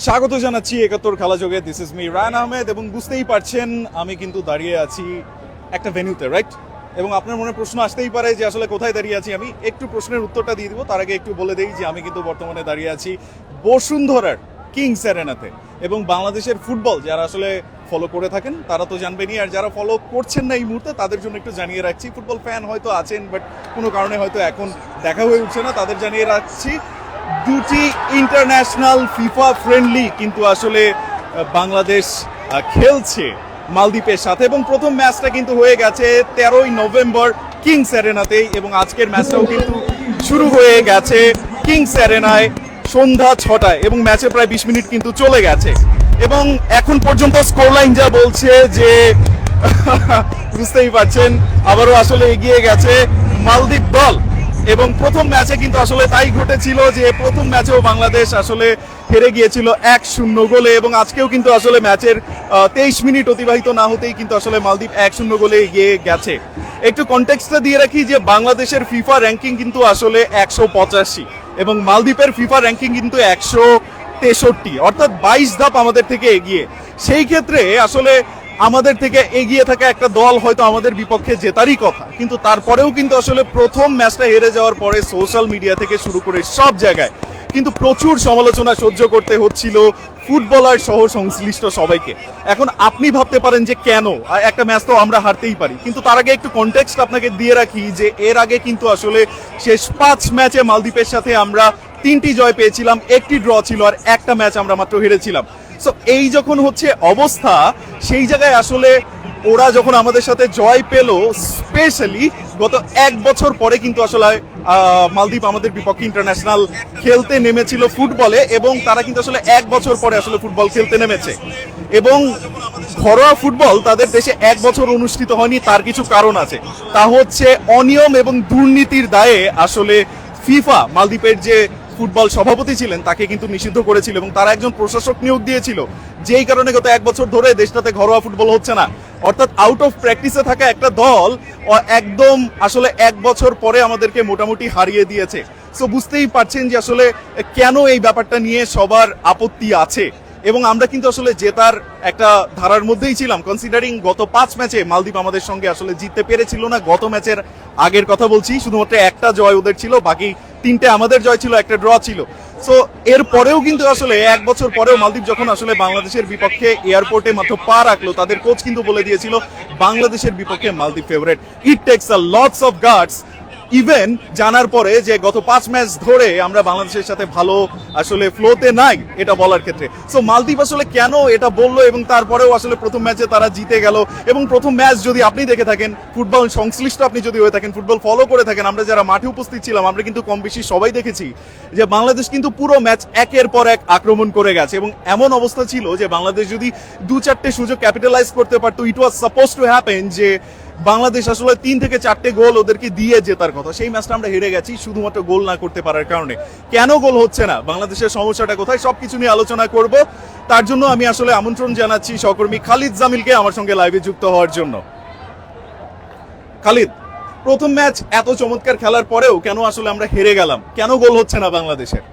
স্বাগত জানাচ্ছি ৭১ খেলা যোগে। This is me Rayan Ahmed এবং বুঝতেই পারছেন আমি কিন্তু দাঁড়িয়ে আছি একটা ভেন্যুতে, রাইট? এবং আপনার মনে প্রশ্ন আসতেই পারে যে আসলে কোথায় দাঁড়িয়ে আছি। আমি একটু প্রশ্নের উত্তরটা দিয়ে দিব, তার আগে একটু বলে দেই যে আমি কিন্তু বর্তমানে দাঁড়িয়ে আছি বসুন্ধরার কিংস অ্যারেনাতে। এবং বাংলাদেশের ফুটবল যারা আসলে ফলো করে থাকেন তারা তো জানবেনই, আর যারা ফলো করছেন না এই মুহূর্তে তাদের জন্য একটু জানিয়ে রাখছি। ফুটবল ফ্যান হয়তো আছেন বাট কোনো কারণে হয়তো এখন দেখা হয়ে উঠছে না, তাদের জানিয়ে রাখছি দুটি ইন্টারন্যাশনাল ফিফা ফ্রেন্ডলি কিন্তু আসলে বাংলাদেশ খেলছে মালদ্বীপের সাথে। এবং প্রথম ম্যাচটা কিন্তু হয়ে গেছে 13ই নভেম্বর কিংস অ্যারেনাতেই, এবং আজকের ম্যাচটাও কিন্তু শুরু হয়ে গেছে কিংস অ্যারেনায় সন্ধ্যা 6টায়, এবং ম্যাচে প্রায় 20 মিনিট কিন্তু চলে গেছে। এবং এখন পর্যন্ত স্কোর লাইন যা বলছে যে বুঝতেই পারছেন আবারও আসলে এগিয়ে গেছে মালদ্বীপ দল। এবং প্রথম ম্যাচে কিন্তু আসলে তাই ঘটেছিল যে প্রথম ম্যাচেও বাংলাদেশ আসলে হেরে গিয়েছিল 1-0 গোলে, এবং আজকেও কিন্তু আসলে ম্যাচের 23 মিনিট অতিবাহিত না হতেই কিন্তু আসলে মালদ্বীপ 1-0 গোলে এগিয়ে গেছে। একটু কনটেক্সটটা দিয়ে রাখি যে বাংলাদেশের ফিফা র্যাঙ্কিং কিন্তু আসলে 185 এবং মালদ্বীপের ফিফা র্যাঙ্কিং কিন্তু 163, অর্থাৎ 22 ধাপ আমাদের থেকে এগিয়ে। সেই ক্ষেত্রে আসলে আমাদের থেকে এগিয়ে থাকা একটা দল হয়তো আমাদের বিপক্ষে জেতারই কথা, কিন্তু তারপরেও কিন্তু আসলে প্রথম ম্যাচটা হেরে যাওয়ার পরে সোশ্যাল মিডিয়া থেকে শুরু করে সব জায়গায় কিন্তু প্রচুর সমালোচনা সহ্য করতে হচ্ছিল ফুটবলার সহ সংশ্লিষ্ট সবাইকে। এখন আপনি ভাবতে পারেন যে কেন একটা ম্যাচ তো আমরা হারতেই পারি, কিন্তু তার আগে একটু কনটেক্সট আপনাকে দিয়ে রাখি যে এর আগে কিন্তু আসলে শেষ 5 ম্যাচে মালদ্বীপের সাথে আমরা 3টি জয় পেয়েছিলাম, 1টি ড্র ছিল, আর একটা ম্যাচ আমরা মাত্র হেরেছিলাম। সো এই যখন হচ্ছে অবস্থা, সেই জায়গায় আসলে ওরা যখন আমাদের সাথে জয় পেল, স্পেশালি গত 1 বছর পরে কিন্তু আসলে মালদ্বীপ আমাদের বিপক্ষে ইন্টারন্যাশনাল খেলতে নেমেছিল ফুটবলে, এবং তারা কিন্তু আসলে 1 বছর পরে আসলে ফুটবল খেলতে নেমেছে। এবং ঘরোয়া ফুটবল তাদের দেশে 1 বছর অনুষ্ঠিত হয়নি, তার কিছু কারণ আছে। তা হচ্ছে অনিয়ম এবং দুর্নীতির দায়ে আসলে ফিফা মালদ্বীপের যে ফুটবল সভাপতি ছিলেন তাকে কিন্তু নিষিদ্ধ করেছিল, এবং তারা একজন প্রশাসক নিয়োগ দিয়েছিল, যেই কারণে গত 1 বছর ধরে দেশটাতে ঘরোয়া ফুটবল হচ্ছে না। অর্থাৎ আউট অফ প্র্যাকটিসে থাকা একটা দল একদম আসলে 1 বছর পরে আমাদেরকে মোটামুটি হারিয়ে দিয়েছে। সো বুঝতেই পারছেন যে আসলে কেন এই ব্যাপারটা নিয়ে সবার আপত্তি আছে। এবং আমরা কিন্তু আসলে জেতার একটা ধারার মধ্যেই ছিলাম, কনসিডারিং গত 5 ম্যাচে মালদ্বীপ আমাদের সঙ্গে আসলে জিততে পেরেছিল না। গত ম্যাচের আগের কথা বলছি, শুধুমাত্র একটা জয় ওদের ছিল, বাকি 3টে আমাদের জয় ছিল, একটা ড্র ছিল। সো এর পরেও কিন্তু আসলে 1 বছর পরেও মালদ্বীপ যখন আসলে বাংলাদেশের বিপক্ষে এয়ারপোর্টে মাত্র পা রাখলো, তাদের কোচ কিন্তু বলে দিয়েছিল বাংলাদেশের বিপক্ষে মালদ্বীপ favourite. It tax a lots of guts, even জানার পরে যে গত 5 ম্যাচ ধরে আমরা বাংলাদেশের সাথে ভালো আসলে ফ্লোতে নাই এটা বলার ক্ষেত্রে। সো মালদ্বীপ আসলে কেন এটা বললো, এবং তারপরেও আসলে প্রথম ম্যাচে তারা জিতে গেল। এবং প্রথম ম্যাচ যদি আপনি দেখে থাকেন, ফুটবল সংশ্লিষ্ট আপনি যদি হয়ে থাকেন, ফুটবল ফলো করে থাকেন, আমরা যারা মাঠে উপস্থিত ছিলাম আমরা কিন্তু কম বেশি সবাই দেখেছি যে বাংলাদেশ কিন্তু পুরো ম্যাচ একের পর এক আক্রমণ করে গেছে। এবং এমন অবস্থা ছিল যে বাংলাদেশ যদি 2-4টে সুযোগ ক্যাপিটালাইজ করতে পারতো, ইট ওয়াজ সাপোজ টু হ্যাপেন যে বাংলাদেশ আসলে 3 থেকে 4টে গোল ওদেরকে দিয়ে জেতার কথা। সেই ম্যাচটা আমরা হেরে গেছি শুধুমাত্র গোল না করতে পারার কারণে। কেন গোল হচ্ছে না, বাংলাদেশের সমস্যাটা কোথায়, সবকিছু নিয়ে আলোচনা করব। তার জন্য আমি আসলে আমন্ত্রণ জানাচ্ছি সহকর্মী খালিদ জামিলকে আমার সঙ্গে লাইভে যুক্ত হওয়ার জন্য। খালিদ, প্রথম ম্যাচ এত চমৎকার খেলার পরেও কেন আসলে আমরা হেরে গেলাম, কেন গোল হচ্ছে না বাংলাদেশের?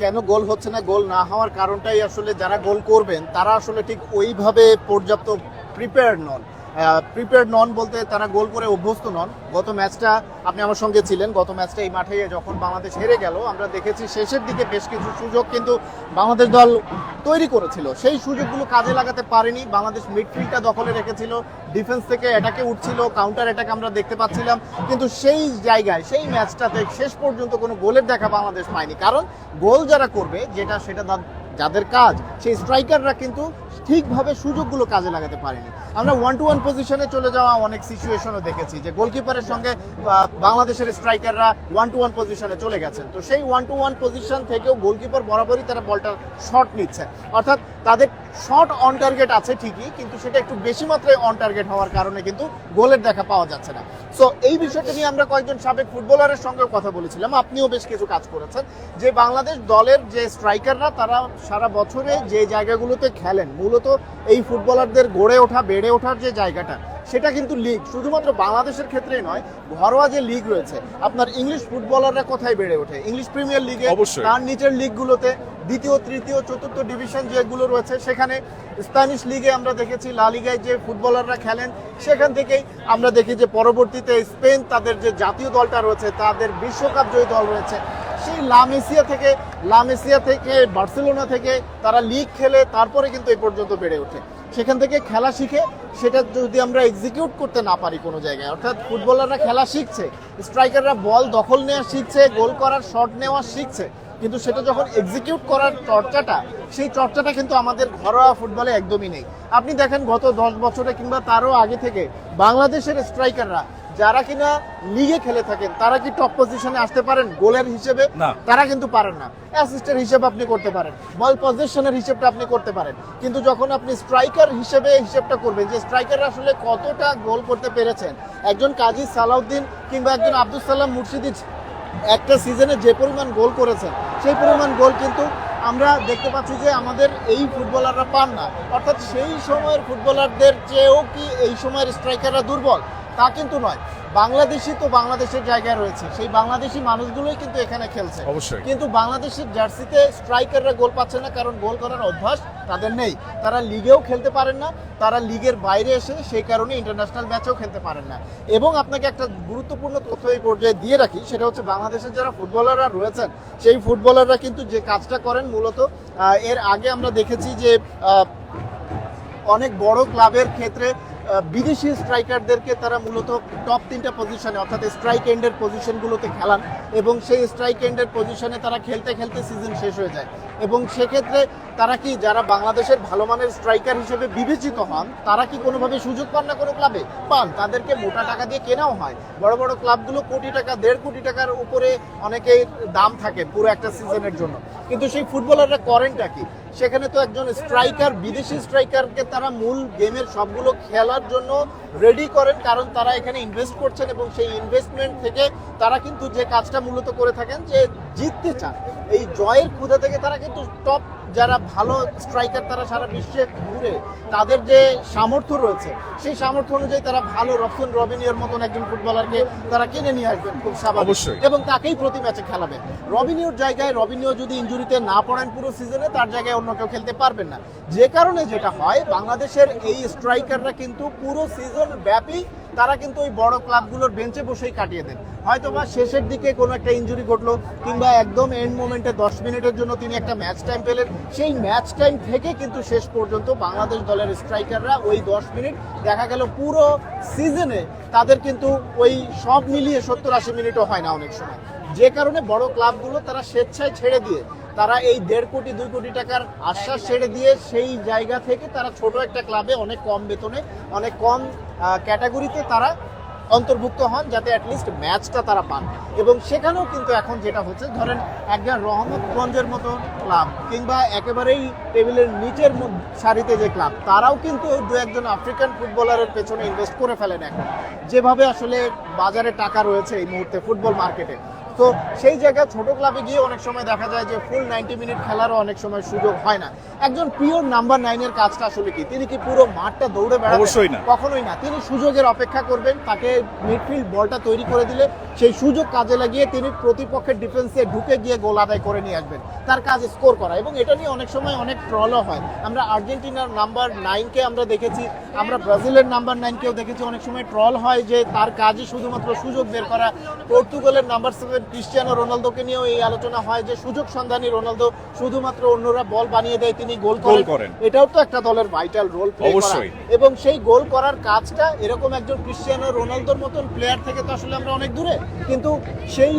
কেন গোল হচ্ছে না, গোল না হওয়ার কারণটাই আসলে যারা গোল করবেন তারা আসলে ঠিক ওইভাবে পর্যাপ্ত প্রিপেয়ার্ড নন বলতে তারা গোল করে অভ্যস্ত নন। গত ম্যাচটা আপনি আমার সঙ্গে ছিলেন, গত ম্যাচটা এই মাঠে যখন বাংলাদেশ হেরে গেল, আমরা দেখেছি শেষের দিকে বেশ কিছু সুযোগ কিন্তু বাংলাদেশ দল তৈরি করেছিল, সেই সুযোগগুলো কাজে লাগাতে পারেনি। বাংলাদেশ মিডফিল্ডটা দখলে রেখেছিল, ডিফেন্স থেকে অ্যাটাকে উঠছিল, কাউন্টার অ্যাটাক আমরা দেখতে পাচ্ছিলাম, কিন্তু সেই জায়গায় সেই ম্যাচটাতে শেষ পর্যন্ত কোনো গোলের দেখা বাংলাদেশ পায়নি। কারণ গোল যারা করবে সেটা যাদের কাজ, সেই স্ট্রাইকাররা কিন্তু ঠিকভাবে সুযোগগুলো কাজে লাগাতে পারেনি। আমরা 1-to-1 পজিশনে চলে যাওয়া অনেক সিচুয়েশনও দেখেছি যে গোলকিপারের সঙ্গে বাংলাদেশের স্ট্রাইকাররা 1-to-1 পজিশনে চলে গেছেন, তো সেই 1-to-1 পজিশন থেকেও গোলকিপার বরাবরই তারা বলটা শট নিচ্ছে, অর্থাৎ তাদের শট অন টার্গেট আছে ঠিকই, কিন্তু সেটা একটু বেশি মাত্রায় অন টার্গেট হওয়ার কারণে কিন্তু গোলের দেখা পাওয়া যাচ্ছে না। সো এই বিষয়টা নিয়ে আমরা কয়েকজন সাবেক ফুটবলারের সঙ্গেও কথা বলেছিলাম, আপনিও বেশ কিছু কাজ করেছেন, যে বাংলাদেশ দলের যে স্ট্রাইকাররা তারা সারা বছরে যে জায়গাগুলোতে খেলেন, মূলত এই ফুটবলারদের গড়ে ওঠা বেড়ে ওঠার যে জায়গাটা, সেটা কিন্তু লিগ, শুধুমাত্র বাংলাদেশের ক্ষেত্রেই নয়, ঘরোয়া যে লিগ রয়েছে, আপনার ইংলিশ ফুটবলাররা কোথায় বেড়ে ওঠে? ইংলিশ প্রিমিয়ার লিগে, অবশ্যই। তার নিচের লিগগুলোতে, দ্বিতীয় তৃতীয় চতুর্থ ডিভিশন যেগুলো রয়েছে সেখানে, স্প্যানিশ লিগে আমরা দেখেছি, লা লিগায় যে ফুটবলাররা খেলেন সেখান থেকেই আমরা দেখি যে পরবর্তীতে স্পেন তাদের যে জাতীয় দলটা রয়েছে, তাদের বিশ্বকাপ জয়ী দল রয়েছে, সেই লা মেসিয়া থেকে বার্সেলোনা থেকে তারা লিগ খেলে তারপরে কিন্তু এই পর্যন্ত বেড়ে ওঠে। সেখান থেকে খেলা শিখে সেটা যদি আমরা এক্সিকিউট করতে না পারি কোনো জায়গায়, অর্থাৎ ফুটবলাররা খেলা শিখছে, স্ট্রাইকাররা বল দখল নেওয়া শিখছে, গোল করার শট নেওয়া শিখছে, কিন্তু সেটা যখন এক্সিকিউট করার চর্চাটা, সেই চর্চাটা কিন্তু আমাদের ঘরোয়া ফুটবলে একদমই নেই। আপনি দেখেন গত 10 বছরে কিংবা তারও আগে থেকে বাংলাদেশের স্ট্রাইকাররা যারা কিনা লিগে খেলে থাকেন, তারা কি টপ পজিশনে আসতে পারেন গোলের হিসেবে? না। তারা কিন্তু পারেন না। অ্যাসিস্টের হিসেব আপনি করতে পারেন, বল পজিশনের হিসেবটা আপনি করতে পারেন, কিন্তু যখন আপনি স্ট্রাইকার হিসেবে হিসেবটা করবেন যে স্ট্রাইকাররা আসলে কতটা গোল করতে পেরেছেন, একজন কাজী সালাউদ্দিন কিংবা একজন আব্দুল সালাম মুর্শিদি একটা সিজনে যে পরিমাণ গোল করেছেন, সেই পরিমাণ গোল কিন্তু আমরা দেখতে পাচ্ছি যে আমাদের এই ফুটবলাররা পান না। অর্থাৎ সেই সময়ের ফুটবলারদের চেয়েও কি এই সময়ের স্ট্রাইকাররা দুর্বল? তা কিন্তু নয়। বাংলাদেশি তো বাংলাদেশের জায়গায় রয়েছে, সেই বাংলাদেশি মানুষগুলোই কিন্তু এখানে খেলছে। অবশ্যই। কিন্তু বাংলাদেশের জার্সিতে স্ট্রাইকাররা গোল পাচ্ছে না, কারণ গোল করার অভ্যাস তাদের নেই। তারা লিগেও খেলতে পারেন না, তারা লিগের বাইরে এসে সেই কারণে ইন্টারন্যাশনাল ম্যাচেও খেলতে পারেন না। এবং আপনাকে একটা গুরুত্বপূর্ণ তথ্য এই পর্যায়ে দিয়ে রাখি, সেটা হচ্ছে বাংলাদেশের যারা ফুটবলাররা রয়েছেন, সেই ফুটবলাররা কিন্তু যে কাজটা করেন মূলত, এর আগে আমরা দেখেছি যে অনেক বড় ক্লাবের ক্ষেত্রে বিদেশি স্ট্রাইকারদেরকে তারা মূলত টপ 3টা পজিশনে, অর্থাৎ স্ট্রাইক এন্ডের পজিশনগুলোতে খেলান, এবং সেই স্ট্রাইক এন্ডের পজিশনে তারা খেলতে খেলতে সিজন শেষ হয়ে যায়। এবং সেক্ষেত্রে তারা কি, যারা বাংলাদেশের ভালো মানের স্ট্রাইকার হিসেবে বিবেচিত হন, তারা কি কোনোভাবে সুযোগ পান না? কোনো ক্লাবে পান, তাদেরকে মোটা টাকা দিয়ে কেনাও হয়। বড় বড় ক্লাবগুলো কোটি টাকা, 1.5 কোটি টাকার উপরে অনেকেই দাম থাকে পুরো একটা সিজনের জন্য। কিন্তু সেই ফুটবলাররা করেনটা কি? সেখানে তো একজন স্ট্রাইকার, বিদেশি স্ট্রাইকারকে তারা মূল গেমের সবগুলো খেলার জন্য রেডি করেন, কারণ তারা এখানে ইনভেস্ট করছেন, এবং সেই ইনভেস্টমেন্ট থেকে তারা কিন্তু যে কাজটা মূলত করে থাকেন যে জিততে চান, এই জয়ের ক্ষুধা থেকে তারা কিন্তু টপ যারা ভালো স্ট্রাইকার তারা সারা বিশ্বে ঘুরে তাদের যে সামর্থ্য রয়েছে, সেই সামর্থ্য অনুযায়ী তারা ভালো রবিনিওর মতন একজন ফুটবলারকে তারা কিনে নিয়ে আসবেন খুব স্বাভাবিক, অবশ্যই। এবং তাকেই প্রতি ম্যাচে খেলাবেন। রবিনিওর জায়গায় রবিনিও যদি ইনজুরিতে না পড়েন পুরো সিজনে, তার জায়গায় অন্য কেউ খেলতে পারবেন না। যে কারণে যেটা হয়, বাংলাদেশের এই স্ট্রাইকাররা কিন্তু পুরো সিজন ব্যাপী তারা কিন্তু ওই বড় ক্লাবগুলোর বেঞ্চে বসেই কাটিয়ে দেন। হয়তোবা শেষের দিকে কোনো একটা ইনজুরি ঘটলো, কিংবা একদম এন্ড মোমেন্টে 10 মিনিটের জন্য তিনি একটা ম্যাচ টাইম পেলেন, সেই ম্যাচ টাইম থেকে কিন্তু শেষ পর্যন্ত বাংলাদেশ দলের স্ট্রাইকাররা ওই 10 মিনিট, দেখা গেল পুরো সিজনে তাদের কিন্তু ওই সব মিলিয়ে 70-80 মিনিটও হয় না অনেক সময়। যে কারণে বড় ক্লাবগুলো তারা স্বেচ্ছায় ছেড়ে দিয়ে, তারা এই 1.5 কোটি 2 কোটি টাকার আশ্বাস ছেড়ে দিয়ে সেই জায়গা থেকে তারা ছোট একটা ক্লাবে অনেক কম বেতনে, অনেক কম ক্যাটাগরিতে তারা অন্তর্ভুক্ত হন, যাতে অ্যাটলিস্ট ম্যাচটা তারা পান। এবং সেখানেও কিন্তু এখন যেটা হচ্ছে, ধরেন একজন রহমতগঞ্জের মতো ক্লাব, কিংবা একেবারেই টেবিলের নিচের সারিতে যে ক্লাব, তারাও কিন্তু 2-1 আফ্রিকান ফুটবলারের পেছনে ইনভেস্ট করে ফেলেন এখন, যেভাবে আসলে বাজারে টাকা রয়েছে এই মুহূর্তে ফুটবল মার্কেটে। তো সেই জায়গায় ছোট ক্লাবে গিয়ে অনেক সময় দেখা যায় যে ফুল 90 মিনিট খেলারও অনেক সময় সুযোগ হয় না। একজন পিওর নাম্বার 9 এর কাজটা আসলে কি? তিনি কি পুরো মাঠটা দৌড়ে বেড়াবেন? অবশ্যই না, কখনোই না। তিনি সুযোগের অপেক্ষা করবেন, তাকে মিডফিল্ড বলটা তৈরি করে দিলে সেই সুযোগ কাজে লাগিয়ে তিনি প্রতিপক্ষের ডিফেন্সে ঢুকে গিয়ে গোল আদায় করে নিয়ে আসবেন। তার কাজ স্কোর করা, এবং এটা নিয়ে অনেক সময় অনেক ট্রলও হয়। আমরা আর্জেন্টিনার নাম্বার 9কে আমরা দেখেছি, আমরা ব্রাজিলের নাম্বার 9কেও দেখেছি, অনেক সময় ট্রল হয় যে তার কাজই শুধুমাত্র সুযোগ বের করা। পর্তুগালের নাম্বার 7 ক্রিস্টিয়ানো রোনালদোকে নিয়েও এই আলোচনা হয় যে সুযোগ সন্ধানী রোনালদো, শুধুমাত্র অন্যরা বল বানিয়ে দেয়, তিনি গোল করেন। এটাও তো একটা দলের ভাইটাল রোল প্লে করা, এবং সেই গোল করার কাজটা এরকম একজন ক্রিস্টিয়ানো রোনালদোর মতন প্লেয়ার থেকে তো আসলে আমরা অনেক দূরে, কিন্তু সেই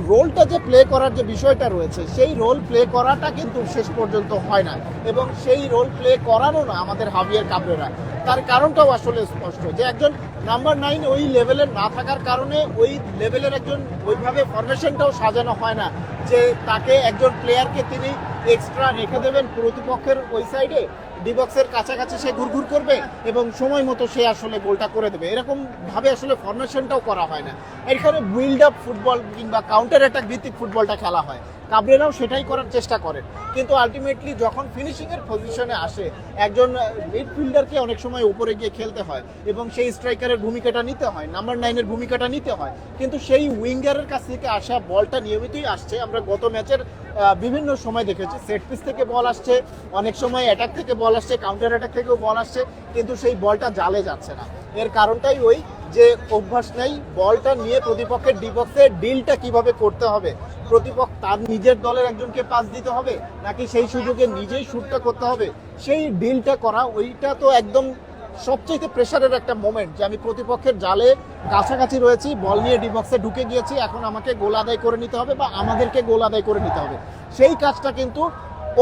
রোলটা যে প্লে করার যে বিষয়টা রয়েছে, সেই রোল প্লে করাটা কিন্তু শেষ পর্যন্ত হয় না, এবং সেই রোল প্লে করানো না আমাদের হাভিয়ার কাবরেরা। তার কারণটাও আসলে স্পষ্ট, যে একজন নাম্বার 9 ওই লেভেলের না থাকার কারণে ওই লেভেলের একজন ওইভাবে ফরমেশনটাও সাজানো হয় না, যে তাকে একজন প্লেয়ারকে তিনি এক্সট্রা রেখে দেবেন প্রতিপক্ষের ওই সাইডে, ডিবক্সের কাছাকাছি সে ঘুরঘুর করবে এবং সময় মতো সে আসলে গোলটা করে দেবে। এরকম ভাবে আসলে ফরমেশনটাও করা হয় না। এখানে বিল্ড আপ ফুটবল কিংবা কাউন্টার অ্যাটাক ভিত্তিক ফুটবলটা খেলা হয়। কাবরেরাও সেটাই করার চেষ্টা করেন, কিন্তু আলটিমেটলি যখন ফিনিশিংয়ের পজিশনে আসে একজন মিডফিল্ডারকে অনেক সময় উপরে গিয়ে খেলতে হয় এবং সেই স্ট্রাইকারের ভূমিকাটা নিতে হয়, নাম্বার 9-এর ভূমিকাটা নিতে হয়, কিন্তু সেই উইঙ্গারের কাছ থেকে আসা বলটা নিয়মিতই আসছে। আমরা গত ম্যাচের বিভিন্ন সময় দেখেছি সেট পিস থেকে বল আসছে, অনেক সময় অ্যাটাক থেকে বল আসছে, কাউন্টার অ্যাটাক থেকেও বল আসছে, কিন্তু সেই বলটা জালে যাচ্ছে না। এর কারণটাই ওই যে অভ্যাস নেই বলটা নিয়ে প্রতিপক্ষের ডিবক্সে ডিলটা কিভাবে করতে হবে, প্রতিপক্ষ তার নিজের দলের একজনকে পাস দিতে হবে নাকি সেই সুযোগে নিজেই শুটটা করতে হবে, সেই ডিলটা করা ওইটা তো একদম সবচেয়ে প্রেশারের একটা মোমেন্ট যে আমি প্রতিপক্ষের জালে কাছাকাছি রয়েছি, বল নিয়ে ডিবক্সে ঢুকে গিয়েছি, এখন আমাকে গোল আদায় করে নিতে হবে বা আমাদেরকে গোল আদায় করে নিতে হবে। সেই কাজটা কিন্তু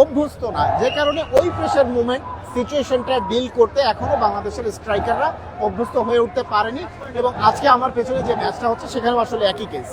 অভ্যস্ত না, যে কারণে ওই প্রেশার মুভমেন্ট সিচুয়েশনটা ডিল করতে এখনো বাংলাদেশের স্ট্রাইকাররা অভ্যস্ত হয়ে উঠতে পারেনি। এবং আজকে আমার পেছনে যে ম্যাচটা হচ্ছে সেখানেও আসলে একই কেস।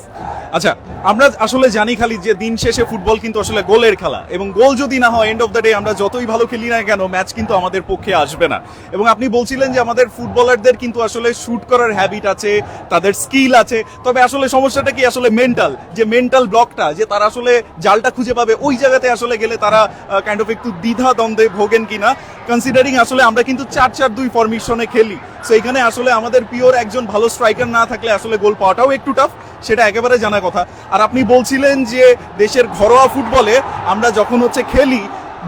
আচ্ছা, আমরা আসলে জানি খালি যে দিন শেষে ফুটবল কিন্তু আসলে গোলের খেলা, এবং গোল যদি না হয় এন্ড অফ দ্য ডে আমরা যতই ভালো খেলি না কেন ম্যাচ কিন্তু আমাদের পক্ষে আসবে না। এবং আপনি বলছিলেন যে আমাদের ফুটবলারদের কিন্তু আসলে শুট করার হ্যাবিট আছে, তাদের স্কিল আছে, তবে আসলে সমস্যাটা কি আসলে মেন্টাল, যে মেন্টাল ব্লকটা যে তারা আসলে জালটা খুঁজে পাবে ওই জায়গাতে আসলে গেলে তারা কাইন্ড অফ একটু দ্বিধা দ্বন্দ্বে ভোগেন কিনা, কনসিডারিং আসলে আমরা কিন্তু 4-4-2 ফরমেশনে খেলি। সো এখানে আসলে আমাদের পিওর একজন ভালো স্ট্রাইকার না থাকলে আসলে গোল পাওয়াটাও একটু টাফ, সেটা একেবারে জানা কথা। আর আপনি বলছিলেন যে দেশের ঘরোয়া ফুটবলে আমরা যখন হচ্ছে খেলি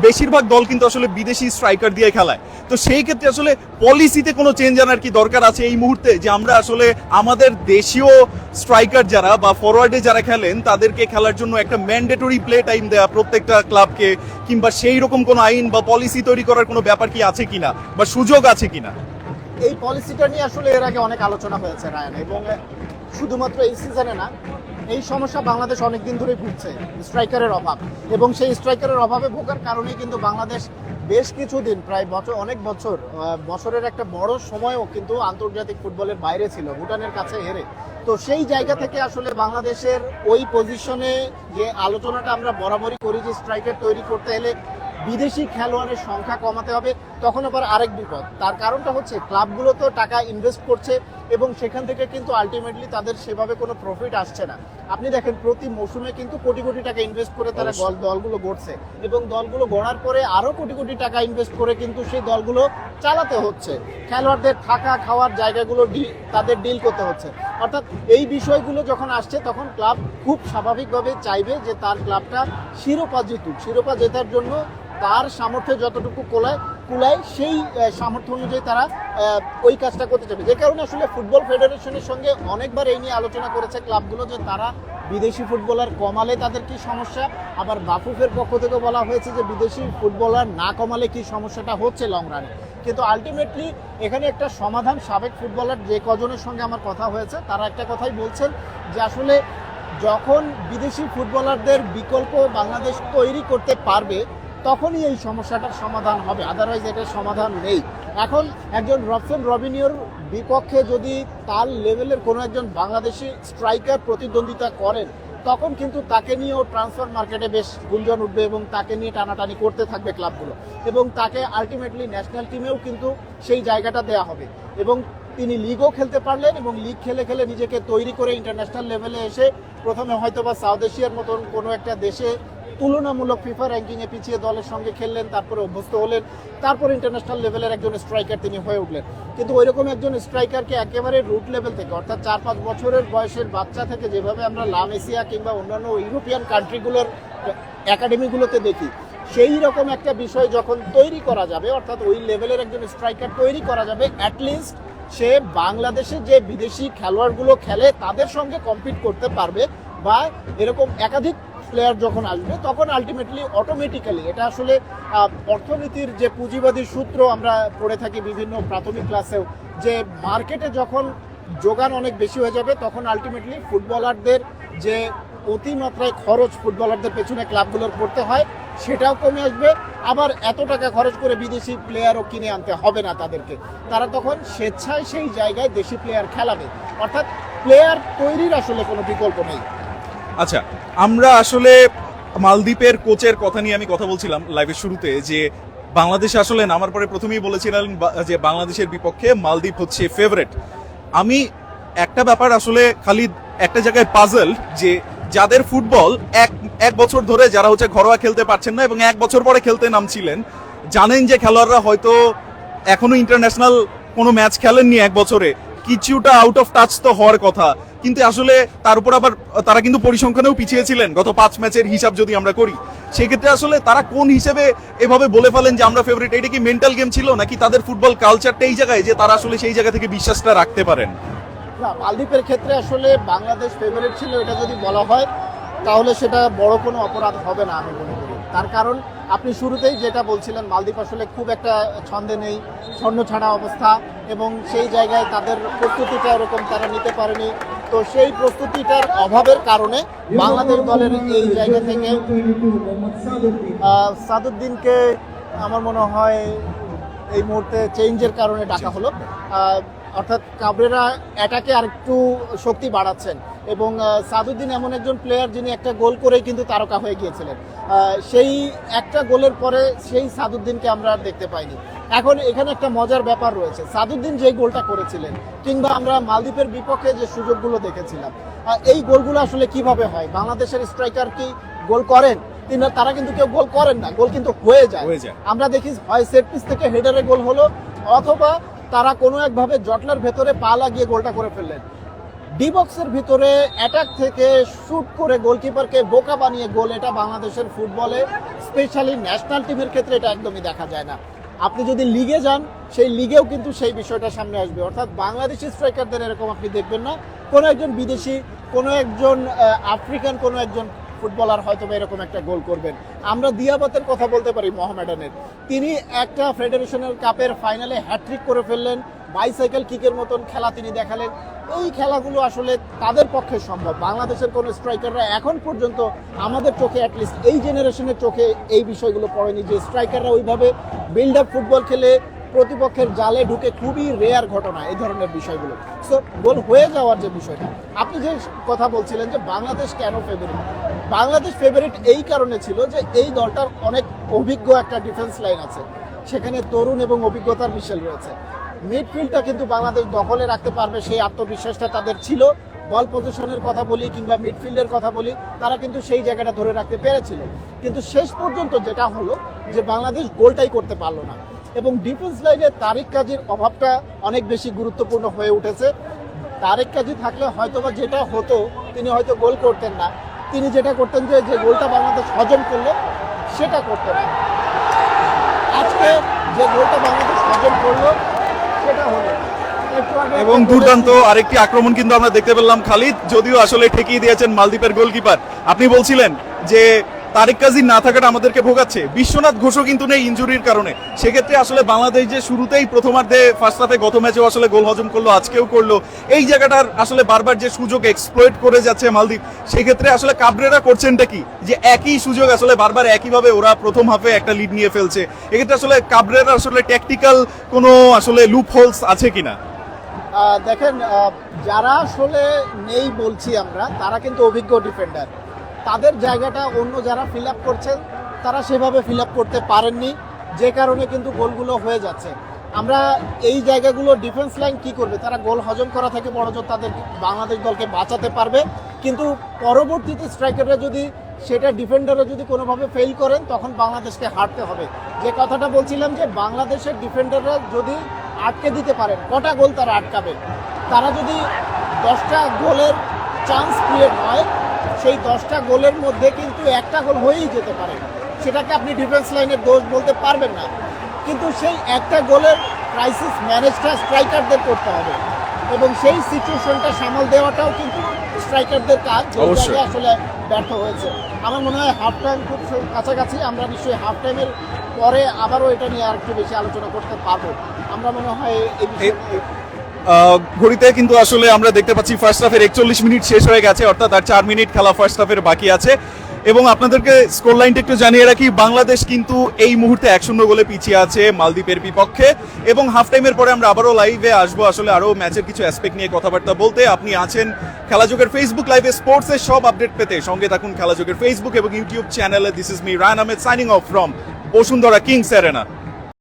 বেশিরভাগ দল কিন্তু আসলে বিদেশি স্ট্রাইকার দিয়ে খেলায়, তো সেই ক্ষেত্রে আসলে পলিসিতে কোনো চেঞ্জ আনার কি দরকার আছে এই মুহূর্তে, যে আমরা আসলে আমাদের দেশীয় স্ট্রাইকার যারা বা ফরওয়ার্ডে যারা খেলেন তাদেরকে খেলার জন্য একটা ম্যান্ডেটরি প্লে টাইম দেয়া প্রত্যেকটা ক্লাবকে, কিংবা সেই রকম কোনো আইন বা পলিসি তৈরি করার কোনো ব্যাপার কি আছে কিনা বা সুযোগ আছে কিনা? এই পলিসিটা নিয়ে আসলে এর আগে অনেক আলোচনা হয়েছে রায়ন, এবং শুধুমাত্র এই সিজনে না, এই সমস্যা বাংলাদেশ অনেকদিন ধরে ভুগছে, স্ট্রাইকারের অভাব। এবং সেই স্ট্রাইকারের অভাবে ভোগার কারণেই কিন্তু বাংলাদেশ বেশ কিছুদিন প্রায় বছরের একটা বড় সময়ও কিন্তু আন্তর্জাতিক ফুটবলের বাইরে ছিল, ভুটানের কাছে হেরে। তো সেই জায়গা থেকে আসলে বাংলাদেশের ওই পজিশনে যে আলোচনাটা আমরা বরাবরই করি যে স্ট্রাইকার তৈরি করতে হলে বিদেশি খেলোয়াড়ের সংখ্যা কমাতে হবে, তখন আবার আরেক বিপদ। তার কারণটা হচ্ছে ক্লাবগুলো তো টাকা ইনভেস্ট করছে এবং সেখান থেকে কিন্তু আলটিমেটলি তাদের সেভাবে কোনো প্রফিট আসছে না। আপনি দেখেন প্রতি মৌসুমে কিন্তু কোটি কোটি টাকা ইনভেস্ট করে তারা দলগুলো গড়ছে, এবং দলগুলো গড়ার পরে আরও কোটি কোটি টাকা ইনভেস্ট করে কিন্তু সেই দলগুলো চালাতে হচ্ছে, খেলোয়াড়দের থাকা খাওয়ার জায়গাগুলো তাদের ডিল করতে হচ্ছে। অর্থাৎ এই বিষয়গুলো যখন আসছে তখন ক্লাব খুব স্বাভাবিকভাবে চাইবে যে তার ক্লাবটা শিরোপা জিতুক, শিরোপা জেতার জন্য তার সামর্থ্যে যতটুকু কুলায় সেই সামর্থ্য অনুযায়ী তারা ওই কাজটা করতে চাইবে। যে কারণে আসলে ফুটবল ফেডারেশনের সঙ্গে অনেকবার এই নিয়ে আলোচনা করেছে ক্লাবগুলো যে তারা বিদেশি ফুটবলার কমালে তাদের কি সমস্যা, আবার বাফুফের পক্ষ থেকে বলা হয়েছে যে বিদেশি ফুটবলার না কমালে কি সমস্যাটা হচ্ছে লং রানে। কিন্তু আলটিমেটলি এখানে একটা সমাধান, সাবেক ফুটবলার যে কজনের সঙ্গে আমার কথা হয়েছে তারা একটা কথাই বলছেন যে আসলে যখন বিদেশি ফুটবলারদের বিকল্প বাংলাদেশ তৈরি করতে পারবে তখনই এই সমস্যাটার সমাধান হবে, আদারওয়াইজ এটার সমাধান নেই। এখন একজন রবসন রবিনিওর বিপক্ষে যদি তার লেভেলের কোনো একজন বাংলাদেশি স্ট্রাইকার প্রতিদ্বন্দ্বিতা করেন তখন কিন্তু তাকে নিয়েও ট্রান্সফার মার্কেটে বেশ গুঞ্জন উঠবে এবং তাকে নিয়ে টানাটানি করতে থাকবে ক্লাবগুলো, এবং তাকে আলটিমেটলি ন্যাশনাল টিমেও কিন্তু সেই জায়গাটা দেওয়া হবে। এবং তিনি লিগও খেলতে পারলেন এবং লিগ খেলে খেলে নিজেকে তৈরি করে ইন্টারন্যাশনাল লেভেলে এসে প্রথমে হয়তো বা সাউথ এশিয়ার মতন কোনো একটা দেশে তুলনামূলক ফিফা র্যাঙ্কিংয়ে পিছিয়ে দলের সঙ্গে খেললেন, তারপরে অভ্যস্ত হলেন, তারপর ইন্টারন্যাশনাল লেভেলের একজন স্ট্রাইকার তিনি হয়ে উঠলেন। কিন্তু ওইরকম একজন স্ট্রাইকারকে একেবারে রুট লেভেল থেকে, অর্থাৎ 4-5 বছরের বয়সের বাচ্চা থেকে যেভাবে আমরা লাম এশিয়া কিংবা অন্যান্য ইউরোপিয়ান কান্ট্রিগুলোর একাডেমিগুলোতে দেখি, সেই রকম একটা বিষয় যখন তৈরি করা যাবে, অর্থাৎ ওই লেভেলের একজন স্ট্রাইকার তৈরি করা যাবে, অ্যাটলিস্ট সে বাংলাদেশে যে বিদেশি খেলোয়াড়গুলো খেলে তাদের সঙ্গে কম্পিট করতে পারবে, বা এরকম একাধিক প্লেয়ার যখন আসবে তখন আলটিমেটলি অটোমেটিক্যালি এটা আসলে অর্থনীতির যে পুঁজিবাদী সূত্র আমরা পড়ে থাকি বিভিন্ন প্রাথমিক ক্লাসেও, যে মার্কেটে যখন যোগান অনেক বেশি হয়ে যাবে তখন আলটিমেটলি ফুটবলারদের যে অতিমাত্রায় খরচ ফুটবলারদের পেছনে ক্লাবগুলোর করতে হয় সেটাও কমে আসবে। আবার এত টাকা খরচ করে বিদেশি প্লেয়ারও কিনে আনতে হবে না তাদেরকে, তারা তখন স্বেচ্ছায় সেই জায়গায় দেশি প্লেয়ার খেলাবে, অর্থাৎ প্লেয়ার তৈরির আসলে কোনো বিকল্প নেই। আচ্ছা, আমরা আসলে মালদ্বীপের কোচের কথা নিয়ে আমি কথা বলছিলাম লাইভের শুরুতে, যে বাংলাদেশে আসলে নামার পরে প্রথমেই বলেছিলেন যে বাংলাদেশের বিপক্ষে মালদ্বীপ হচ্ছে ফেভারিট। আমি একটা ব্যাপার আসলে খালি একটা জায়গায় পাজল, যে যাদের ফুটবল এক এক বছর ধরে যারা হচ্ছে ঘরোয়া খেলতে পারছেন না এবং এক বছর পরে খেলতে নামছিলেন, জানেন যে খেলোয়াড়রা হয়তো এখনো ইন্টারন্যাশনাল কোনো ম্যাচ খেলেননি এক বছরে, কিছুটা আউট অফ টাচ তো হওয়ার কথা, কিন্তু আসলে তার উপর আবার তারা কিন্তু পরিসংখ্যানেও পিছিয়ে ছিলেন গত 5 ম্যাচের হিসাব যদি আমরা করি। সেক্ষেত্রে আসলে তারা কোন হিসেবে এভাবে বলে ফেলেন যে আমরা ফেভারিট? এটা কি মেন্টাল গেম ছিল, নাকি তাদের ফুটবল কালচারটা এই জায়গায় যে তারা আসলে সেই জায়গা থেকে বিশ্বাসটা রাখতে পারেন? না, মালদ্বীপের ক্ষেত্রে আসলে বাংলাদেশ ফেভারিট ছিল এটা যদি বলা হয় তাহলে সেটা বড় কোনো অপরাধ হবে না আমি মনে করি। তার কারণ আপনি শুরুতেই যেটা বলছিলেন, মালদ্বীপ আসলে খুব একটা ছন্দে নেই, ছন্ন ছাড়া অবস্থা, এবং সেই জায়গায় তাদের প্রস্তুতিটা এরকম তারা নিতে পারেনি। তো সেই প্রস্তুতিটার অভাবের কারণে বাংলাদেশ দলের এই জায়গা থেকে সাদুদ্দিনকে আমার মনে হয় এই মুহূর্তে চেঞ্জের কারণে ডাকা হলো। অর্থাৎ কাবরেরা অ্যাটাকে আরেকটু শক্তি বাড়াচ্ছেন, এবং সাদুদ্দিন এমন একজন প্লেয়ার যিনি একটা গোল করেই কিন্তু তারকা হয়ে গিয়েছিলেন। সেই একটা গোলের পরে সেই সাদুদ্দিনকে আমরা আর দেখতে পাইনি। এখন এখানে একটা মজার ব্যাপার রয়েছে, সাদুদ্দিন যে গোলটা করেছিলেন কিংবা আমরা মালদ্বীপের বিপক্ষে যে সুযোগগুলো দেখেছিলাম, এই গোলগুলো আসলে কিভাবে হয়? বাংলাদেশের স্ট্রাইকার কি গোল করেন? তারা কিন্তু কেউ গোল করেন না, গোল কিন্তু হয়ে যায়। আমরা দেখি হয় সেট পিস থেকে হেডারে গোল হলো, অথবা তারা কোনো একভাবে জটলার ভেতরে পা লাগিয়ে গোলটা করে ফেললেন। ডি বক্সের ভিতরে অ্যাটাক থেকে শুট করে গোলকিপারকে বোকা বানিয়ে গোল, এটা বাংলাদেশের ফুটবলে স্পেশালি ন্যাশনাল টিমের ক্ষেত্রে এটা একদমই দেখা যায় না। আপনি যদি লিগে যান, সেই লিগেও কিন্তু সেই বিষয়টা সামনে আসবে। অর্থাৎ বাংলাদেশি স্ট্রাইকারদের এরকম আপনি দেখবেন না, কোনো একজন বিদেশি, কোনো একজন আফ্রিকান, কোনো একজন ফুটবলার হয়তো এরকম একটা গোল করবেন। আমরা দিয়াবাতের কথা বলতে পারি, মোহামেডানের। তিনি একটা ফেডারেশনের কাপের ফাইনালে হ্যাট্রিক করে ফেললেন, বাইসাইকেল কিকের মতন খেলা তিনি দেখালেন। এই খেলাগুলো আসলে তাদের পক্ষে সম্ভব। বাংলাদেশের কোনো স্ট্রাইকাররা এখন পর্যন্ত আমাদের চোখে, অ্যাটলিস্ট এই জেনারেশনের চোখে এই বিষয়গুলো পড়েনি, যে স্ট্রাইকাররা ওইভাবে বিল্ড আপ ফুটবল খেলে প্রতিপক্ষের জালে ঢুকে। খুবই রেয়ার ঘটনা এই ধরনের বিষয়গুলো। সো গোল হয়ে যাওয়ার যে বিষয়টা, আপনি যে কথা বলছিলেন যে বাংলাদেশ কেন ফেভারিট, বাংলাদেশ ফেভারিট এই কারণে ছিল যে এই দলটার অনেক অভিজ্ঞ একটা ডিফেন্স লাইন আছে, সেখানে তরুণ এবং অভিজ্ঞতার মিশেল রয়েছে। মিডফিল্ডটা কিন্তু বাংলাদেশ দখলে রাখতে পারবে, সেই আত্মবিশ্বাসটা তাদের ছিল। বল পজিশনের কথা বলি কিংবা মিডফিল্ডের কথা বলি, তারা কিন্তু সেই জায়গাটা ধরে রাখতে পেরেছিল। কিন্তু শেষ পর্যন্ত যেটা হলো যে বাংলাদেশ গোলটাই করতে পারলো না, এবং ডিফেন্স লাইনে তারিক কাজীর অভাবটা অনেক বেশি গুরুত্বপূর্ণ হয়ে উঠেছে। তারিক কাজী থাকলে হয়তোবা যেটা হতো, তিনি হয়তো গোল করতেন না, তিনি যেটা করতেন যে গোলটা বাংলাদেশ হজম করলো সেটা করতেন না। আজকে যে গোলটা বাংলাদেশ হজম করলো সেটা হলো। এবং দুর্দান্ত আরেকটি আক্রমণ কিন্তু আমরা দেখতে পেলাম খালিদ, যদিও আসলে ঠেকিয়ে দিয়েছেন মালদ্বীপের গোলকিপার। আপনি বলছিলেন যে তারিক কাজী না থাকাটা আমাদেরকে ভোগাচ্ছে, বিশ্বনাথ ঘোষও কিন্তু নেই ইনজুরির কারণে। সেক্ষেত্রে আসলে বাংলাদেশ যে শুরুতেই প্রথমার্ধে ফার্স্ট হাফে গত ম্যাচেও আসলে গোল হজম করলো, আজকেও করলো, এই জায়গাটার আসলে বারবার যে সুযোগ এক্সপ্লয়েট করে যাচ্ছে মালদ্বীপ, সেক্ষেত্রে আসলে কাবরেরা করছেনটা কি, যে একই সুযোগ আসলে বারবার একইভাবে ওরা প্রথম হাফে একটা লিড নিয়ে ফেলছে। এক্ষেত্রে আসলে কাবরেরা আসলে ট্যাকটিক্যাল কোনো আসলে লুপ হোলস আছে কিনা? দেখেন, যারা আসলে নেই বলছি আমরা, তারা কিন্তু অভিজ্ঞ ডিফেন্ডার। তাদের জায়গাটা অন্য যারা ফিল আপ করছেন তারা সেভাবে ফিল আপ করতে পারেননি, যে কারণে কিন্তু গোলগুলো হয়ে যাচ্ছে। আমরা এই জায়গাগুলো ডিফেন্স লাইন কি করবে, তারা গোল হজম করা থেকে বড়জোর তাদের বাংলাদেশ দলকে বাঁচাতে পারবে, কিন্তু পরবর্তীতে স্ট্রাইকাররা যদি সেটা ডিফেন্ডাররা যদি কোনোভাবে ফেল করেন, তখন বাংলাদেশকে হারতে হবে। যে কথাটা বলছিলাম যে বাংলাদেশের ডিফেন্ডাররা যদি আটকে দিতে পারেন, কটা গোল তারা আটকাবে? তারা যদি 10টা গোলের চান্স ক্রিয়েট হয়, সেই 10টা গোলের মধ্যে কিন্তু একটা গোল হয়েই যেতে পারে, সেটাকে আপনি ডিফেন্স লাইনের দোষ বলতে পারবেন না। কিন্তু সেই একটা গোলের ক্রাইসিস ম্যানেজটা স্ট্রাইকারদের করতে হবে, এবং সেই সিচুয়েশনটা সামাল দেওয়াটাও কিন্তু স্ট্রাইকারদের কাজ, যে আসলে ব্যর্থ হয়েছে। আমার মনে হয় হাফ টাইম খুব কাছাকাছি, আমরা নিশ্চয়ই হাফ টাইমের পরে আবারও এটা নিয়ে আর একটু বেশি আলোচনা করতে পারবো। আমরা মনে হয় এই বিষয়ে ঘড়িতে কিন্তু আসলে আমরা দেখতে পাচ্ছি ফার্স্ট হাফের 41 মিনিট শেষ হয়ে গেছে, অর্থাৎ আর 4 মিনিট খেলা ফার্স্ট হাফের বাকি আছে। এবং আপনাদেরকে স্কোর লাইনটা একটু জানিয়ে রাখি, বাংলাদেশ কিন্তু এই মুহূর্তে 1-0 গোলে পিছিয়ে আছে মালদ্বীপের বিপক্ষে। এবং হাফ টাইমের পরে আমরা আবারও লাইভে আসবো আসলে আরও ম্যাচের কিছু অ্যাসপেক্ট নিয়ে কথাবার্তা বলতে। আপনি আছেন খেলাযোগের ফেসবুক লাইভে, স্পোর্টসের সব আপডেট পেতে সঙ্গে থাকুন খেলাযোগের ফেসবুক এবং ইউটিউব চ্যানেলে। This is me Raihan Ahmed signing off from Bashundhara Kings arena.